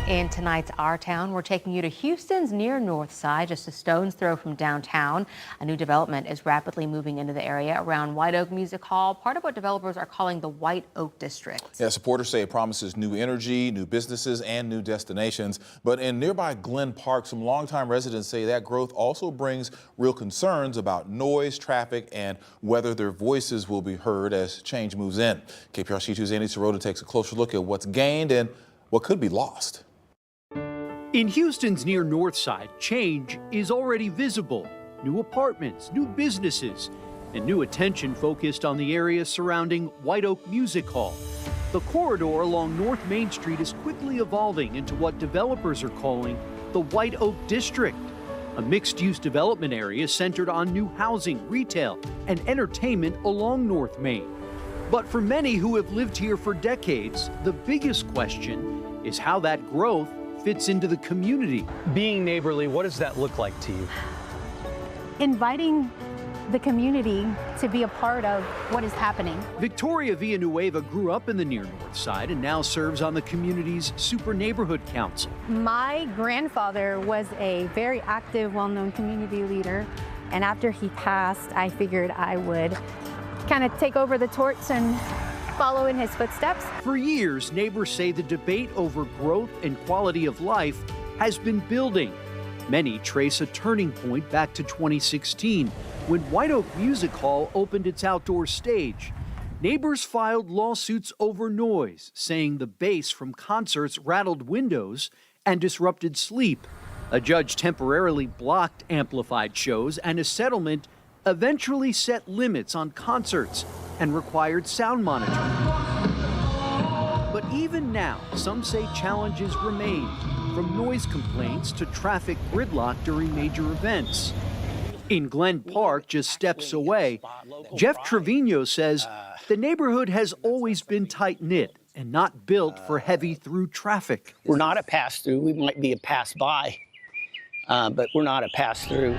In tonight's Our Town, we're taking you to Houston's near north side, just a stone's throw from downtown. A new development is rapidly moving into the area around White Oak Music Hall, part of what developers are calling the White Oak District. Yeah, supporters say it promises new energy, new businesses, and new destinations. But in nearby Glen Park, some longtime residents say that growth also brings real concerns about noise, traffic, and whether their voices will be heard as change moves in. KPRC 2's Andy Sirota takes a closer look at what's gained and what could be lost. In Houston's near north side, change is already visible. New apartments, new businesses, and new attention focused on the area surrounding White Oak Music Hall. The corridor along North Main Street is quickly evolving into what developers are calling the White Oak District, a mixed-use development area centered on new housing, retail, and entertainment along North Main. But for many who have lived here for decades, the biggest question is how that growth fits into the community. Being neighborly, what does that look like to you? Inviting the community to be a part of what is happening. Victoria Villanueva grew up in the near north side and now serves on the community's Super Neighborhood Council. My grandfather was a very active, well-known community leader, and after he passed, I figured I would kind of take over the torch and follow in his footsteps. For years, neighbors say the debate over growth and quality of life has been building. Many trace a turning point back to 2016, when White Oak Music Hall opened its outdoor stage. Neighbors filed lawsuits over noise, saying the bass from concerts rattled windows and disrupted sleep. A judge temporarily blocked amplified shows, and a settlement eventually set limits on concerts and required sound monitoring. But even now, some say challenges remain, from noise complaints to traffic gridlock during major events. In Glen Park, just steps away, Jeff Trevino says the neighborhood has always been tight-knit and not built for heavy through traffic. We're not a pass-through. We might be a pass-by, but we're not a pass-through.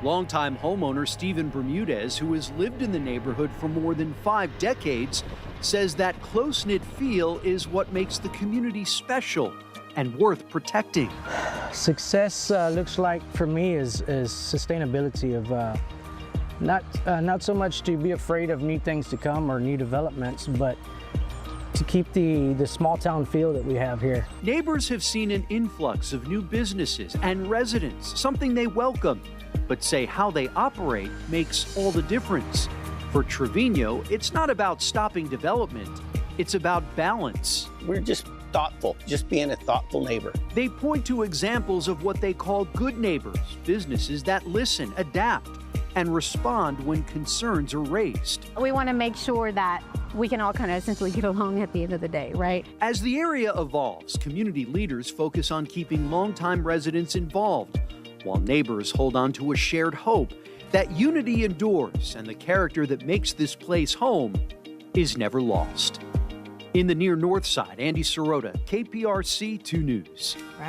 Longtime homeowner Stephen Bermudez, who has lived in the neighborhood for more than 5 decades, says that close-knit feel is what makes the community special and worth protecting. Success looks like for me is sustainability of not so much to be afraid of new things to come or new developments, but to keep the small town feel that we have here. Neighbors have seen an influx of new businesses and residents, something they welcome, but say how they operate makes all the difference. For Trevino, it's not about stopping development, it's about balance. We're just thoughtful, just being a thoughtful neighbor. They point to examples of what they call good neighbors, businesses that listen, adapt, and respond when concerns are raised. We want to make sure that we can all kind of essentially get along at the end of the day, right? As the area evolves, community leaders focus on keeping longtime residents involved, while neighbors hold on to a shared hope that unity endures and the character that makes this place home is never lost. In the near north side, Andy Sirota, KPRC 2 News. Right.